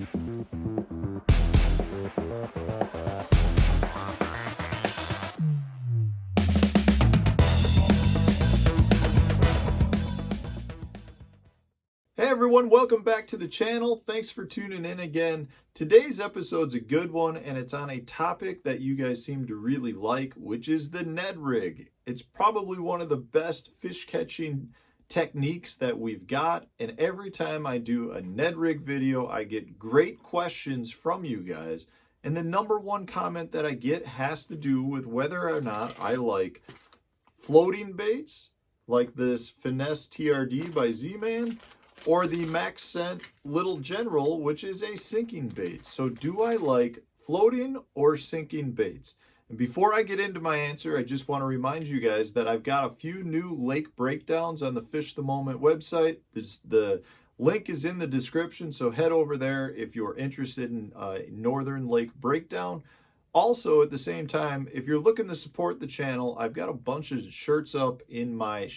Hey everyone, welcome back to the channel. Thanks for tuning in again. Today's episode's a good one, and it's on a topic that you guys seem to really like, which is the Ned rig. It's probably one of the best fish catching techniques that we've got, and every time I do a Ned rig video, I get great questions from you guys, and the number one comment that I get has to do with whether or not I like floating baits, like this Finesse TRD by Z-Man, or the Maxscent Little General, which is a sinking bait. So do I like floating or sinking baits? And before I get into my answer, I just want to remind you guys that I've got a few new lake breakdowns on the Fish the Moment website. The link is in the description, so head over there if you're interested in Northern Lake breakdown. Also, at the same time, if you're looking to support the channel, I've got a bunch of shirts up in my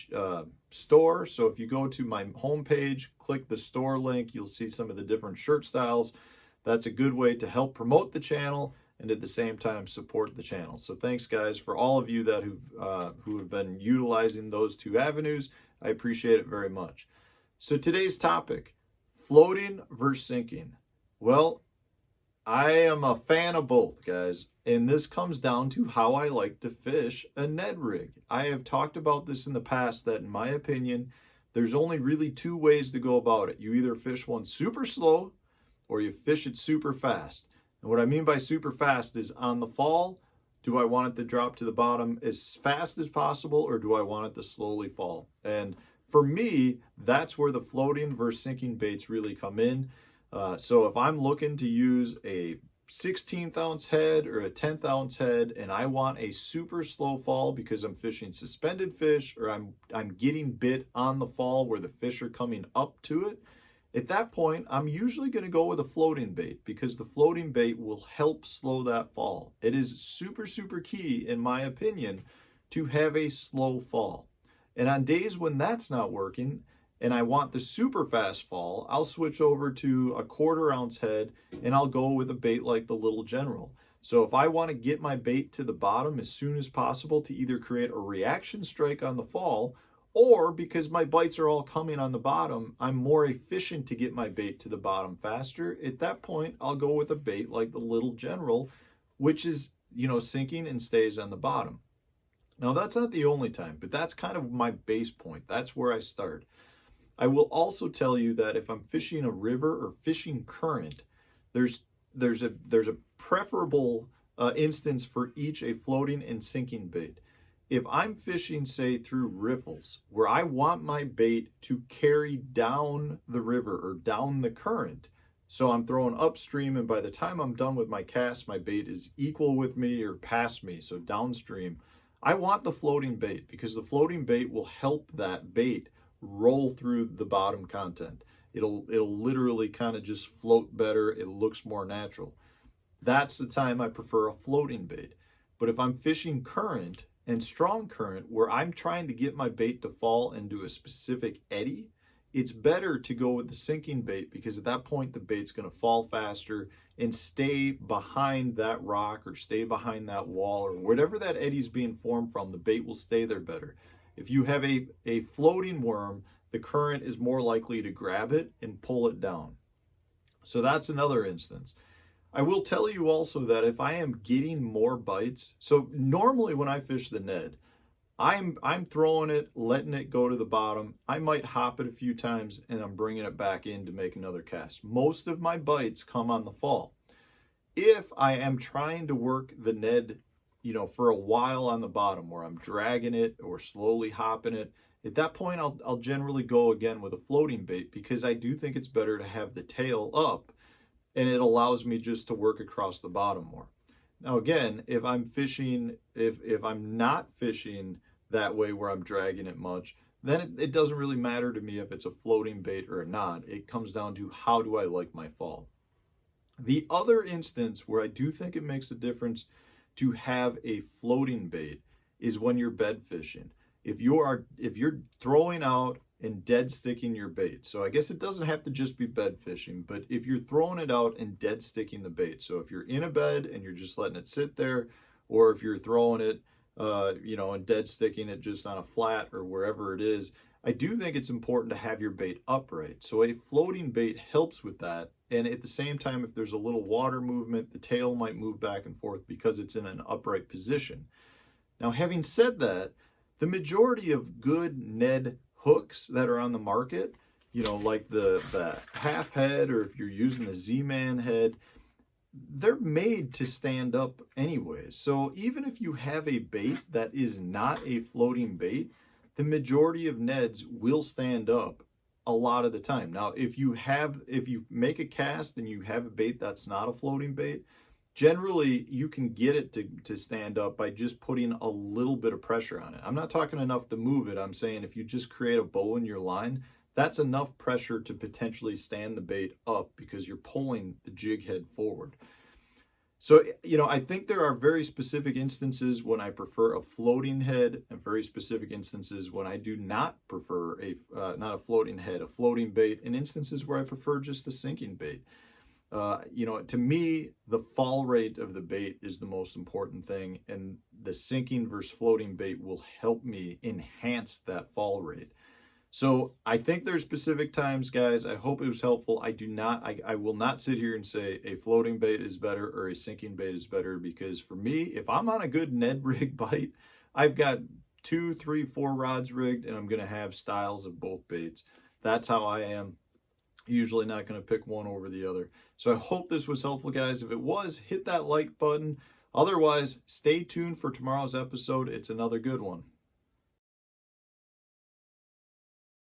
store. So if you go to my homepage, click the store link, you'll see some of the different shirt styles. That's a good way to help promote the channel and at the same time support the channel. So thanks guys for all of you that who have been utilizing those two avenues. I appreciate it very much. So today's topic, floating versus sinking. Well, I am a fan of both, guys, and this comes down to how I like to fish a Ned rig. I have talked about this in the past that, in my opinion, there's only really two ways to go about it. You either fish one super slow or you fish it super fast. And what I mean by super fast is on the fall, do I want it to drop to the bottom as fast as possible or do I want it to slowly fall? And for me, that's where the floating versus sinking baits really come in. So if I'm looking to use a 16th ounce head or a 10th ounce head and I want a super slow fall because I'm fishing suspended fish or I'm getting bit on the fall where the fish are coming up to it, at that point I'm usually going to go with a floating bait because the floating bait will help slow that fall. It is super key, in my opinion, to have a slow fall. And on days when that's not working and I want the super fast fall, I'll switch over to a 1/4 ounce head and I'll go with a bait like the Little General. So if I want to get my bait to the bottom as soon as possible to either create a reaction strike on the fall, or because my bites are all coming on the bottom, I'm more efficient to get my bait to the bottom faster, at that point I'll go with a bait like the Little General, which is, sinking and stays on the bottom. Now that's not the only time, but that's kind of my base point. That's where I start. I will also tell you that if I'm fishing a river or fishing current, there's a preferable instance for each, a floating and sinking bait. If I'm fishing, say, through riffles, where I want my bait to carry down the river or down the current, so I'm throwing upstream, and by the time I'm done with my cast, my bait is equal with me or past me, so downstream, I want the floating bait because the floating bait will help that bait roll through the bottom content. It'll literally kind of just float better. It looks more natural. That's the time I prefer a floating bait. But if I'm fishing current and strong current where I'm trying to get my bait to fall into a specific eddy, it's better to go with the sinking bait because at that point the bait's going to fall faster and stay behind that rock or stay behind that wall or whatever that eddy's being formed from. The bait will stay there better. If you have a floating worm, the current is more likely to grab it and pull it down. So that's another instance. I will tell you also that if I am getting more bites, so normally when I fish the Ned, I'm throwing it, letting it go to the bottom. I might hop it a few times and I'm bringing it back in to make another cast. Most of my bites come on the fall. If I am trying to work the Ned for a while on the bottom where I'm dragging it or slowly hopping it, at that point I'll generally go again with a floating bait because I do think it's better to have the tail up and it allows me just to work across the bottom more. Now again, if I'm fishing, if I'm not fishing that way where I'm dragging it much, then it doesn't really matter to me if it's a floating bait or not. It comes down to how do I like my fall. The other instance where I do think it makes a difference to have a floating bait is when you're bed fishing. If you're throwing out and dead sticking your bait. So I guess it doesn't have to just be bed fishing, but if you're throwing it out and dead sticking the bait, so if you're in a bed and you're just letting it sit there, or if you're throwing it, and dead sticking it just on a flat or wherever it is, I do think it's important to have your bait upright. So a floating bait helps with that. And at the same time, if there's a little water movement, the tail might move back and forth because it's in an upright position. Now, having said that, the majority of good Ned hooks that are on the market, like the half head, or if you're using the Z-Man head, they're made to stand up anyways. So even if you have a bait that is not a floating bait, the majority of Neds will stand up a lot of the time. Now, if you make a cast and you have a bait that's not a floating bait, generally you can get it to stand up by just putting a little bit of pressure on it. I'm not talking enough to move it. I'm saying if you just create a bow in your line, that's enough pressure to potentially stand the bait up because you're pulling the jig head forward. So, I think there are very specific instances when I prefer a floating head, and very specific instances when I do not prefer not a floating head, a floating bait, and instances where I prefer just a sinking bait. To me, the fall rate of the bait is the most important thing, and the sinking versus floating bait will help me enhance that fall rate. So I think there's specific times, guys. I hope it was helpful. I will not sit here and say a floating bait is better or a sinking bait is better, because for me, if I'm on a good Ned rig bite, I've got 2, 3, 4 rods rigged, and I'm going to have styles of both baits. That's how I am. Usually not going to pick one over the other. So I hope this was helpful, guys. If it was, hit that like button. Otherwise, stay tuned for tomorrow's episode. It's another good one.